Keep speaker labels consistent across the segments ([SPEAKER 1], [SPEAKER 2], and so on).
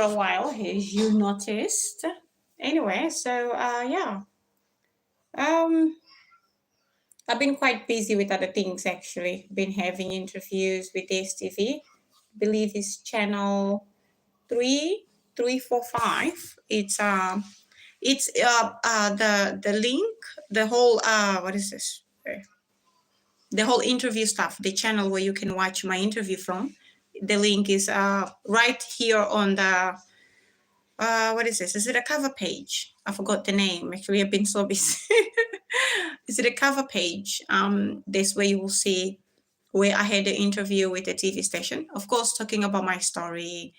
[SPEAKER 1] a while, as you noticed. Anyway, so yeah, um, I've been quite busy with other things actually. Been having interviews with Dstv. Believe it's channel three, 345. The link, the whole what is this? The whole interview stuff, the channel where you can watch my interview from. The link is right here on the what is this? Is it a cover page? I forgot the name. Actually, I've been so busy. Is it a cover page? This way you will see where I had an interview with a TV station. Of course, talking about my story,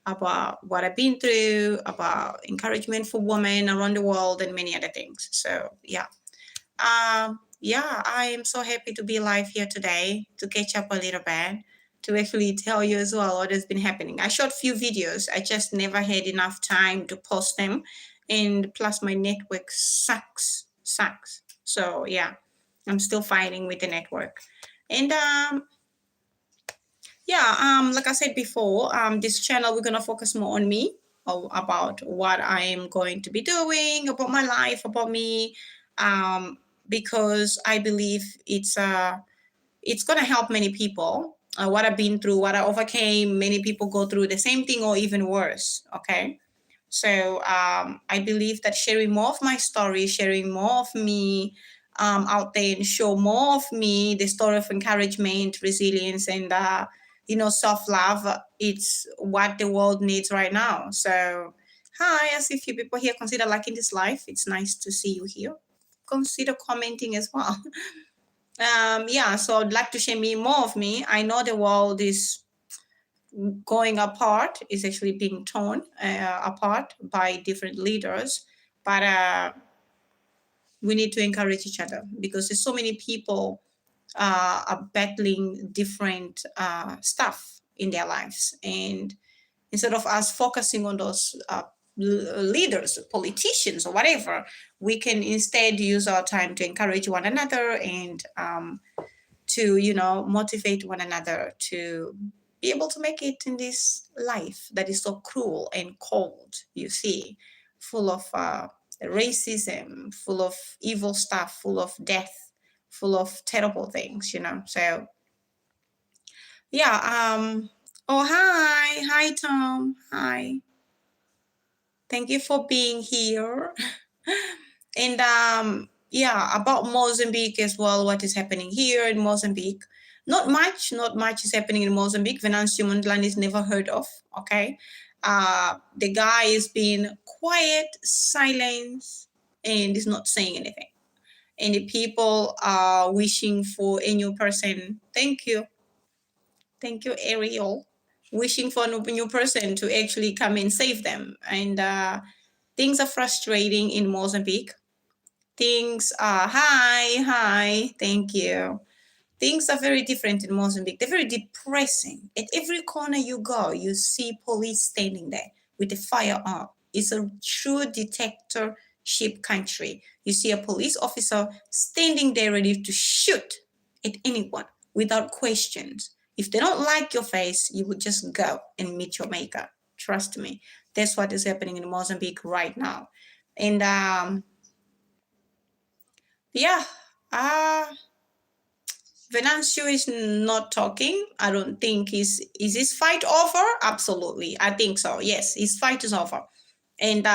[SPEAKER 1] about what I've been through, about encouragement for women around the world, and many other things. So yeah. Yeah, I am so happy to be live here today to catch up a little bit, to actually tell you as well what has been happening. I shot few videos. I just never had enough time to post them. And plus my network sucks. So yeah, I'm still fighting with the network. And yeah, like I said before, this channel we're gonna focus more on me, about what I am going to be doing, about my life, about me, because I believe it's gonna help many people. What I've been through, what I overcame, many people go through the same thing or even worse. Okay, so I believe that sharing more of my story, sharing more of me out there, and show more of me, the story of encouragement, resilience, and self-love. It's what the world needs right now. So hi, I see a few people here. Consider liking this live. It's nice to see you here. Consider commenting as well. Yeah, so I'd like to share me more of me. I know the world is going apart, is actually being torn apart by different leaders, but we need to encourage each other because there's so many people are battling different stuff in their lives, and instead of us focusing on those leaders, politicians, or whatever, we can instead use our time to encourage one another and to motivate one another to be able to make it in this life that is so cruel and cold, you see, full of racism, full of evil stuff, full of death, full of terrible things, so yeah. Oh, hi Tom, hi, thank you for being here. And yeah, about Mozambique as well, what is happening here in Mozambique. Not much is happening in Mozambique. Venancio Mondlane is never heard of, okay? The guy is being quiet, silent, and is not saying anything. And the people are wishing for a new person. Thank you. Thank you, Ariel. Wishing for a new person to actually come and save them. And things are frustrating in Mozambique. Things are hi, thank you. Things are very different in Mozambique. They're very depressing. At every corner you go, you see police standing there with a firearm. It's a true dictatorship country. You see a police officer standing there ready to shoot at anyone without questions. If they don't like your face, you would just go and meet your maker. Trust me. That's what is happening in Mozambique right now. And yeah, Venancio is not talking. I don't think is his fight over? Absolutely. I think so. Yes, his fight is over. And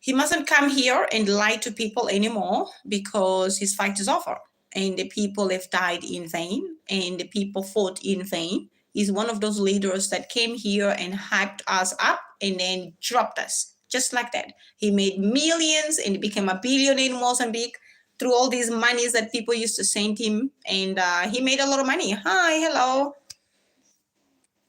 [SPEAKER 1] he mustn't come here and lie to people anymore because his fight is over. And the people have died in vain and the people fought in vain. He's one of those leaders that came here and hyped us up and then dropped us. Just like that. He made millions and became a billionaire in Mozambique through all these monies that people used to send him. And he made a lot of money. Hi, hello.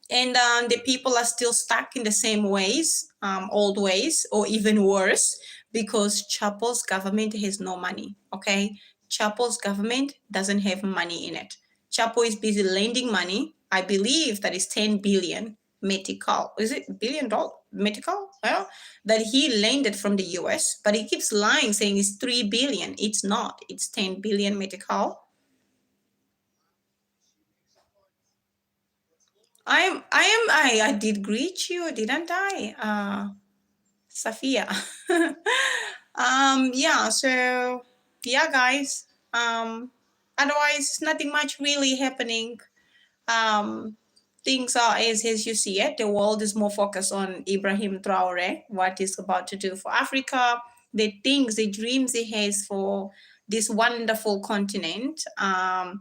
[SPEAKER 1] And the people are still stuck in the same ways, old ways, or even worse, because Chapo's government has no money, okay? Chapo's government doesn't have money in it. Chapo is busy lending money. I believe that is 10 billion medical. Is it billion dollar medical? Well, that he lended from the US, but he keeps lying, saying it's 3 billion. It's not. It's 10 billion medical. I did greet you, didn't I? Safia. Yeah, so yeah, guys. Otherwise nothing much really happening. Um, things are as you see it. The world is more focused on Ibrahim Traore, what he's about to do for Africa, the things, the dreams he has for this wonderful continent. And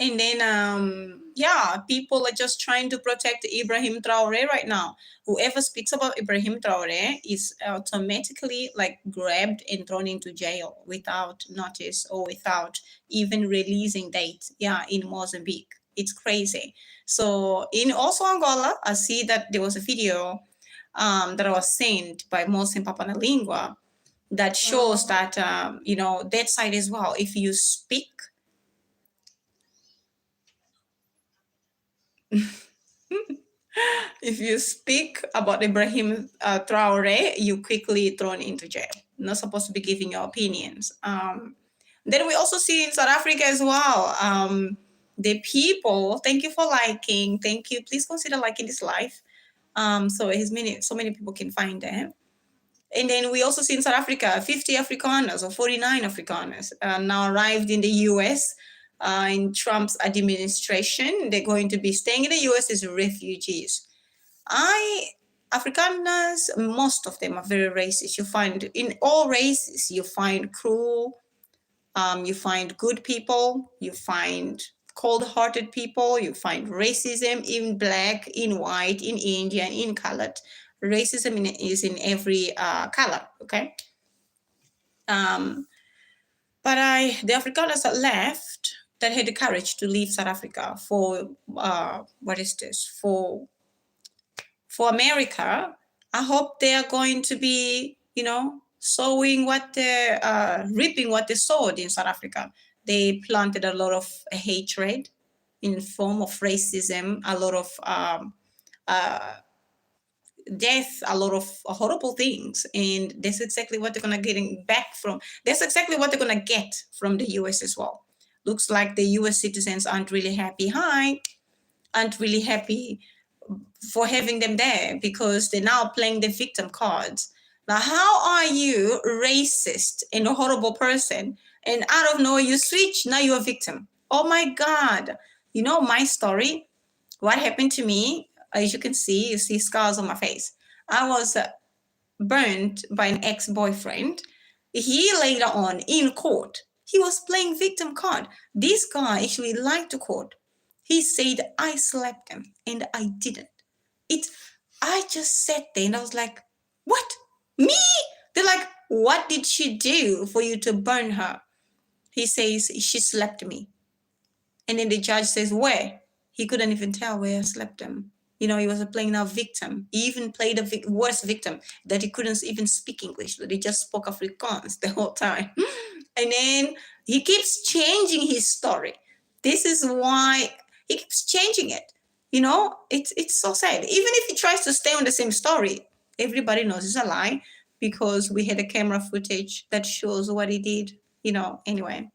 [SPEAKER 1] And then, yeah, people are just trying to protect Ibrahim Traore right now. Whoever speaks about Ibrahim Traore is automatically like grabbed and thrown into jail without notice or without even releasing date. Yeah, in Mozambique. It's crazy. So in also Angola, I see that there was a video that was sent by Mohsen Papanalingua that shows that, that side as well. If you speak if you speak about Ibrahim Traore, you quickly thrown into jail. Not supposed to be giving your opinions. Then we also see in South Africa as well. The people, thank you for liking. Thank you. Please consider liking this live. So many people can find them. And then we also see in South Africa 50 Afrikaners or 49 Afrikaners now arrived in the US in Trump's administration. They're going to be staying in the US as refugees. Afrikaners, most of them are very racist. You find in all races, you find cruel, you find good people, you find cold-hearted people, you find racism in black, in white, in Indian, in colored. Racism is in every color. Okay. But the Afrikaners that left that had the courage to leave South Africa for what is this for America, I hope they are going to be, sowing what they reaping what they sowed in South Africa. They planted a lot of hatred in form of racism, a lot of death, a lot of horrible things, and that's exactly what they're gonna getting back from. That's exactly what they're gonna get from the U.S. as well. Looks like the U.S. citizens aren't really happy. Aren't really happy for having them there because they're now playing the victim cards. Now, how are you racist and a horrible person, and out of nowhere you switch? Now you're a victim. Oh my God! You know my story. What happened to me? As you see scars on my face. I was burned by an ex-boyfriend. He later on in court, he was playing victim card. This guy actually lied to court. He said I slapped him and I didn't. It I just sat there and I was like, what? Me? They're like, what did she do for you to burn her? He says she slapped me. And then the judge says, where? He couldn't even tell where I slapped him. He was playing now victim. He even played a worse victim that he couldn't even speak English, that he just spoke Afrikaans the whole time. And then he keeps changing his story. This is why he keeps changing it. It's so sad. Even if he tries to stay on the same story, everybody knows it's a lie because we had a camera footage that shows what he did. Anyway.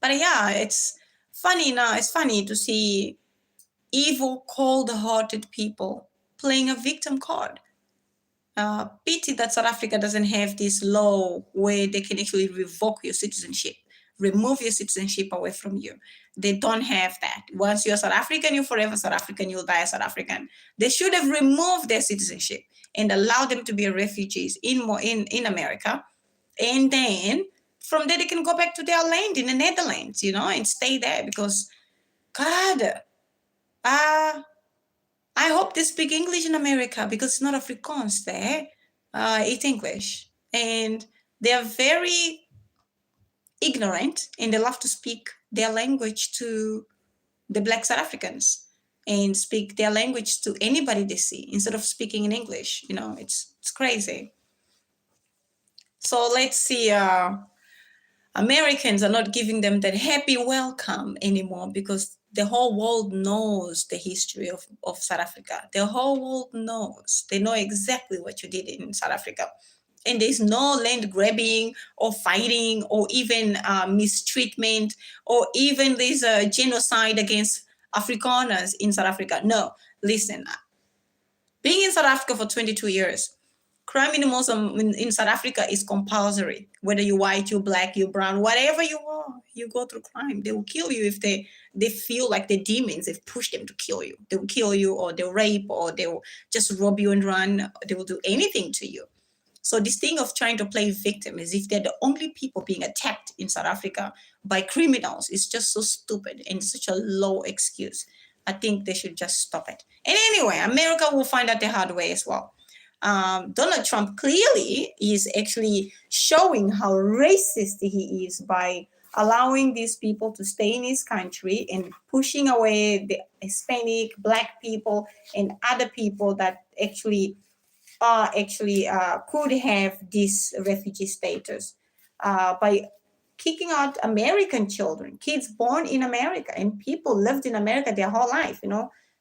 [SPEAKER 1] But yeah, it's funny now. It's funny to see evil, cold-hearted people playing a victim card. Pity that South Africa doesn't have this law where they can actually revoke your citizenship, remove your citizenship away from you. They don't have that. Once you're South African, you're forever South African, you'll die South African. They should have removed their citizenship and allowed them to be refugees in America. And then from there, they can go back to their land in the Netherlands, and stay there because, God, I hope they speak English in America because it's not Afrikaans there. It's English. And they're very ignorant and they love to speak their language to the Black South Africans and speak their language to anybody they see instead of speaking in English. It's crazy. So let's see. Americans are not giving them that happy welcome anymore because the whole world knows the history of South Africa. The whole world knows. They know exactly what you did in South Africa. And there's no land grabbing or fighting or even mistreatment, or even there's a genocide against Afrikaners in South Africa. No, listen, being in South Africa for 22 years, crime in South Africa is compulsory. Whether you're white, you're black, you're brown, whatever you are, you go through crime. They will kill you if they feel like the demons, they've pushed them to kill you. They will kill you, or they'll rape, or they'll just rob you and run. They will do anything to you. So this thing of trying to play victim as if they're the only people being attacked in South Africa by criminals is just so stupid and such a low excuse. I think they should just stop it. And anyway, America will find out the hard way as well. Donald Trump clearly is actually showing how racist he is by allowing these people to stay in his country and pushing away the Hispanic, black people, and other people that actually could have this refugee status by kicking out American children, kids born in America, and people lived in America their whole life.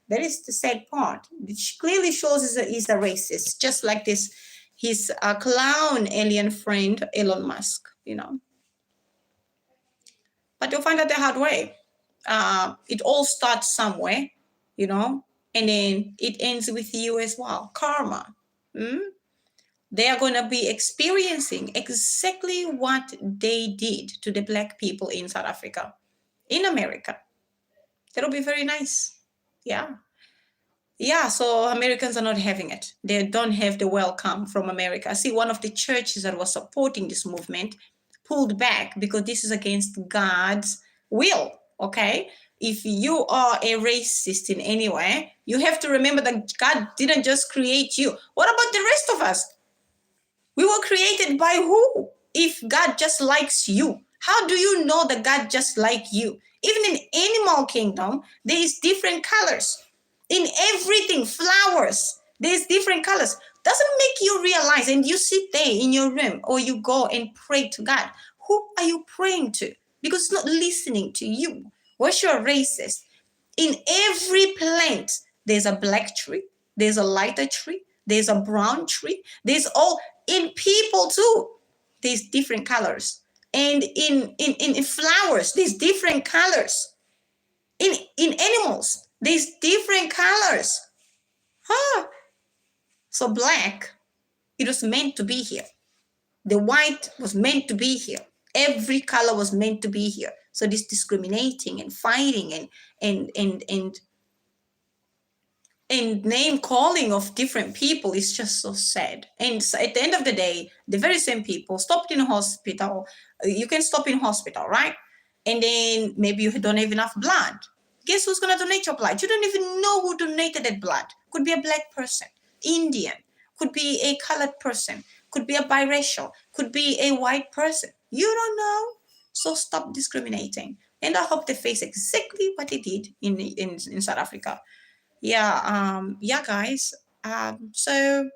[SPEAKER 1] That is the sad part. It clearly shows he's a racist, just like this his clown alien friend Elon Musk. But you'll find out the hard way. It all starts somewhere, and then it ends with you as well. Karma. They are going to be experiencing exactly what they did to the black people in South Africa, in America. That'll be very nice. Yeah. Yeah, so Americans are not having it. They don't have the welcome from America. I see one of the churches that was supporting this movement pulled back because this is against God's will, okay? If you are a racist in any way, you have to remember that God didn't just create you. What about the rest of us? We were created by who? If God just likes you, how do you know that God just like you? Even in animal kingdom, there is different colors. In everything, flowers, there's different colors. Doesn't make you realize, and you sit there in your room or you go and pray to God. Who are you praying to? Because it's not listening to you. What's your racist? In every plant, there's a black tree, there's a lighter tree, there's a brown tree, there's all in people too. There's different colors. And in flowers, there's different colors. In animals, there's different colors. So black, it was meant to be here. The white was meant to be here. Every color was meant to be here. So this discriminating and fighting and name calling of different people is just so sad. And so at the end of the day, the very same people stopped in a hospital. You can stop in hospital, right? And then maybe you don't have enough blood. Guess who's going to donate your blood? You don't even know who donated that blood. Could be a black person, Indian, could be a colored person, could be a biracial, could be a white person. You don't know. So stop discriminating. And I hope they face exactly what they did in South Africa. Yeah, guys. So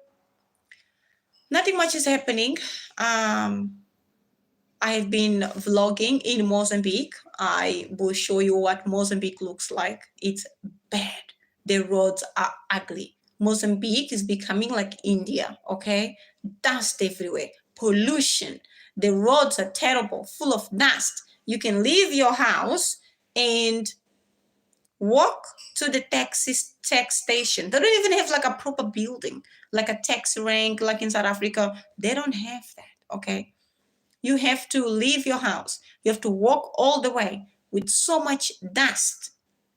[SPEAKER 1] nothing much is happening. I've been vlogging in Mozambique. I will show you what Mozambique looks like. It's bad. The roads are ugly. Mozambique is becoming like India, okay? Dust everywhere, pollution. The roads are terrible, full of dust. You can leave your house and walk to the tax station. They don't even have like a proper building, like a tax rank, like in South Africa. They don't have that, okay? You have to leave your house. You have to walk all the way with so much dust,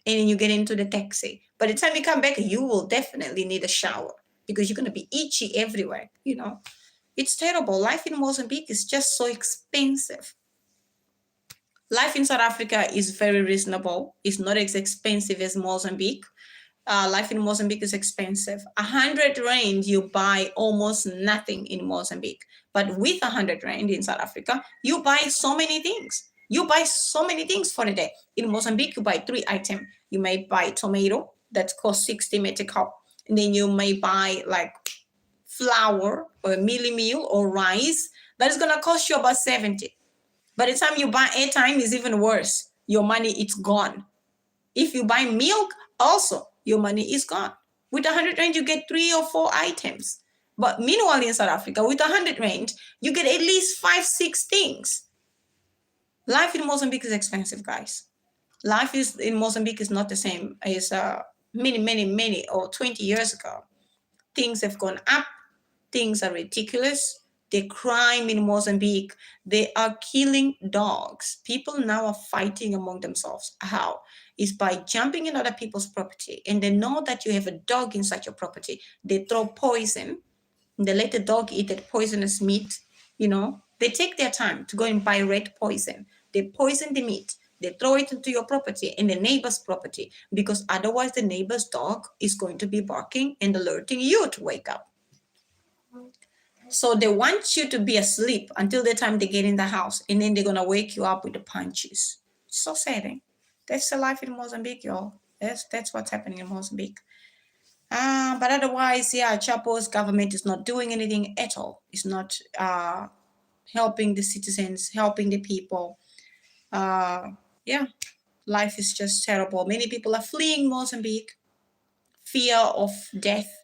[SPEAKER 1] and then you get into the taxi. By the time you come back, you will definitely need a shower because you're going to be itchy everywhere, It's terrible. Life in Mozambique is just so expensive. Life in South Africa is very reasonable. It's not as expensive as Mozambique. Life in Mozambique is expensive. 100 rand, you buy almost nothing in Mozambique. But with 100 rand in South Africa, you buy so many things. You buy so many things for the day. In Mozambique, you buy 3 items. You may buy tomato that costs 60 meticop. And then you may buy like flour or mealie meal or rice. That is going to cost you about 70. By the time you buy airtime, it's even worse. Your money, it's gone. If you buy milk, also, your money is gone. With 100 rand, you get 3 or 4 items. But meanwhile, in South Africa, with 100 rand, you get at least 5, 6 things. Life in Mozambique is expensive, guys. Life is in Mozambique is not the same as many or 20 years ago. Things have gone up. Things are ridiculous. The crime in Mozambique, they are killing dogs. People now are fighting among themselves. How? Is by jumping in other people's property, and they know that you have a dog inside your property. They throw poison. They let the dog eat that poisonous meat. They take their time to go and buy red poison. They poison the meat. They throw it into your property and the neighbor's property, because otherwise the neighbor's dog is going to be barking and alerting you to wake up. So they want you to be asleep until the time they get in the house, and then they're going to wake you up with the punches. So sad, eh? That's the life in Mozambique, y'all. That's what's happening in Mozambique. But otherwise, yeah, Chapo's government is not doing anything at all. It's not helping the citizens, helping the people. Yeah, life is just terrible. Many people are fleeing Mozambique. Fear of death,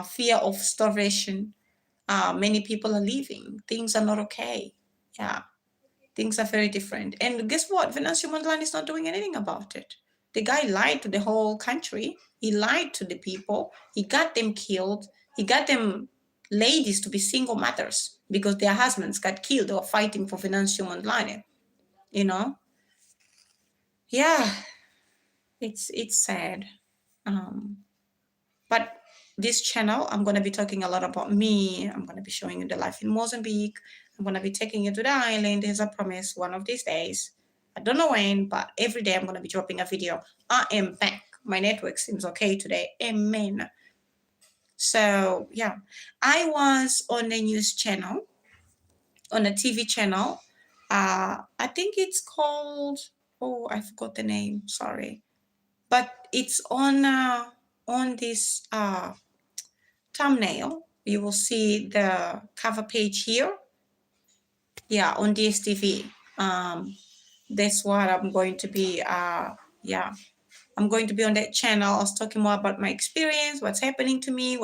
[SPEAKER 1] fear of starvation. Many people are leaving. Things are not okay. Yeah, things are very different. And guess what? Venancio Mondlane is not doing anything about it. The guy lied to the whole country. He lied to the people. He got them killed. He got them ladies to be single mothers because their husbands got killed. They were fighting for Venancio Mondlane. Yeah, it's sad. But this channel, I'm going to be talking a lot about me. I'm going to be showing you the life in Mozambique. I'm going to be taking you to the island, as I promised, one of these days. I don't know when, but every day I'm going to be dropping a video. I am back. My network seems okay today. Amen. So, yeah. I was on a news channel, on a TV channel. I think it's called, I forgot the name. Sorry. But it's on this thumbnail. You will see the cover page here. Yeah, on Dstv. That's what I'm going to be. I'm going to be on that channel. I was talking more about my experience, what's happening to me,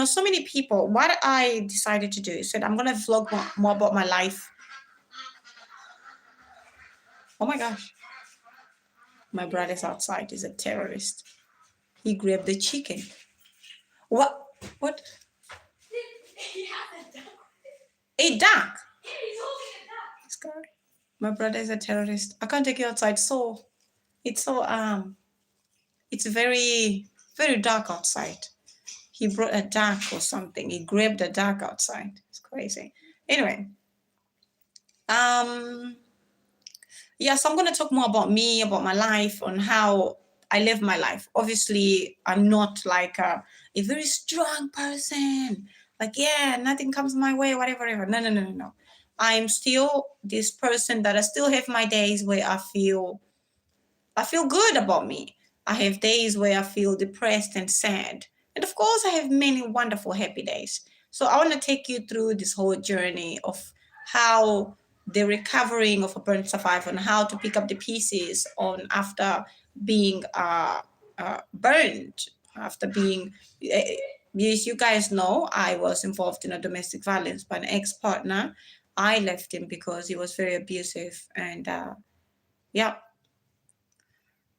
[SPEAKER 1] so many people. What I decided to do is that I'm going to vlog more about my life. Oh my gosh. My brother's outside. He's a terrorist. He grabbed the chicken. What? He has a duck. A duck? Yeah, he's holding a duck. This guy. My brother is a terrorist. I can't take you outside. It's very, very dark outside. He brought a duck or something. He grabbed a duck outside. It's crazy. Anyway, yeah, so I'm going to talk more about me, about my life, on how I live my life. Obviously, I'm not like a very strong person. Like, yeah, nothing comes my way, whatever. No. I'm still this person that I still have my days where I feel good about me. I have days where I feel depressed and sad. And of course, I have many wonderful, happy days. So I want to take you through this whole journey of how the recovering of a burnt survivor and how to pick up the pieces on after being burned, after being, as you guys know, I was involved in a domestic violence by an ex-partner. I left him because he was very abusive, and yeah.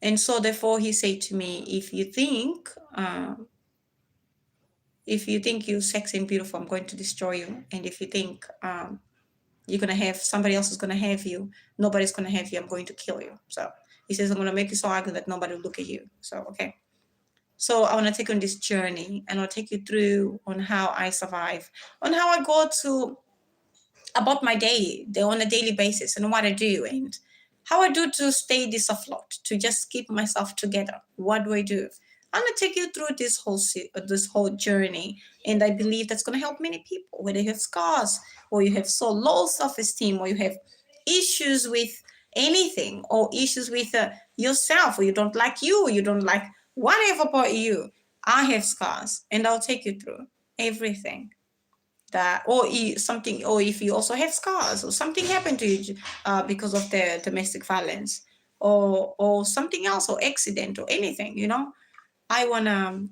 [SPEAKER 1] And so therefore he said to me, if you think you're sexy and beautiful, I'm going to destroy you. And if you think you're going to have, somebody else is going to have you, nobody's going to have you, I'm going to kill you. So he says, I'm going to make you so ugly that nobody will look at you. So, okay. So I want to take you on this journey, and I'll take you through on how I survive, on how I go to about my day on a daily basis, and what I do, and how I do to stay this afloat, to just keep myself together. What do I do? I'm gonna take you through this whole journey, and I believe that's gonna help many people, whether you have scars, or you have so low self-esteem, or you have issues with anything, or issues with yourself, or you don't like you don't like whatever about you. I have scars, and I'll take you through everything. That, or something, or if you also have scars, or something happened to you because of the domestic violence, or something else, or accident, or anything, I wanna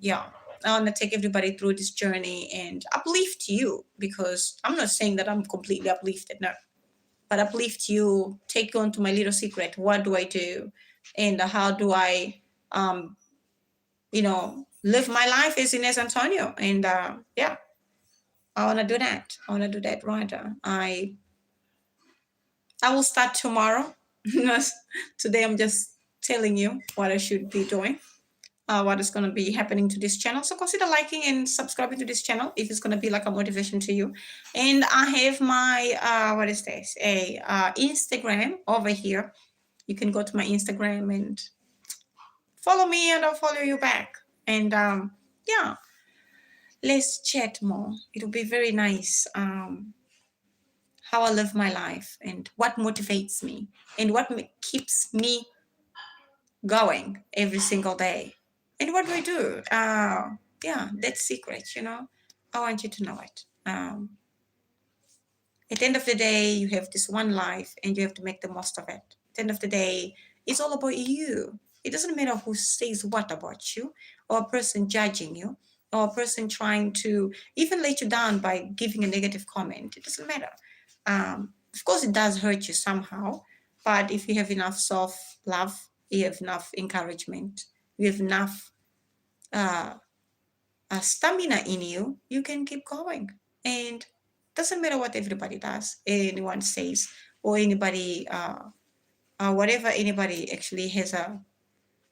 [SPEAKER 1] I want to take everybody through this journey and uplift you, because I'm not saying that I'm completely uplifted, no, but uplift you, take you on to my little secret. What do I do? And how do I, um, live my life as Ines Antonio? And yeah, I want to do that. I want to do that right. I will start tomorrow. Today I'm just telling you what I should be doing, what is going to be happening to this channel. So consider liking and subscribing to this channel if it's going to be like a motivation to you. And I have my, what is this? A Instagram over here. You can go to my Instagram and follow me, and I'll follow you back. And yeah, let's chat more. It'll be very nice. How I live my life and what motivates me and what keeps me going every single day. And what do I do? Yeah, that's secret, I want you to know it. At the end of the day, you have this one life and you have to make the most of it. At the end of the day, it's all about you. It doesn't matter who says what about you, or a person judging you, or a person trying to even let you down by giving a negative comment. It doesn't matter. Of course, it does hurt you somehow, but if you have enough self love, you have enough encouragement, you have enough uh, stamina in you, you can keep going. And doesn't matter what everybody does, anyone says, or anybody, whatever anybody actually has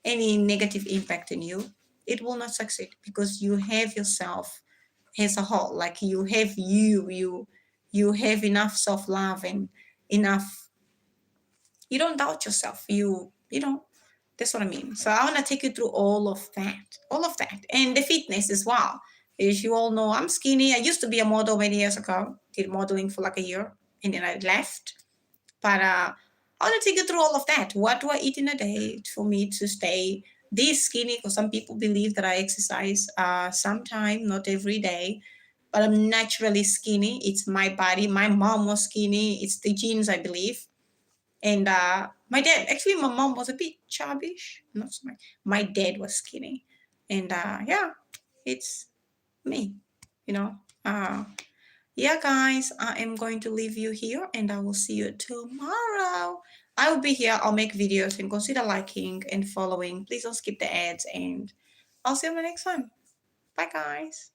[SPEAKER 1] any negative impact in you, it will not succeed, because you have yourself as a whole. Like you have you have enough self-love and enough, you don't doubt yourself. You know, that's what I mean. So I want to take you through all of that, and the fitness as well. As you all know, I'm skinny. I used to be a model many years ago. Did modeling for like a year, and then I left. But I want to take you through all of that. What do I eat in a day for me to stay this skinny? Because some people believe that I exercise sometime, not every day. But I'm naturally skinny. It's my body. My mom was skinny. It's the genes, I believe. And my dad, actually, my mom was a bit chubbish. Not so much. My dad was skinny. And yeah, it's me, you know. Yeah, guys, I am going to leave you here and I will see you tomorrow. I will be here. I'll make videos, and consider liking and following. Please don't skip the ads, and I'll see you on the next one. Bye, guys.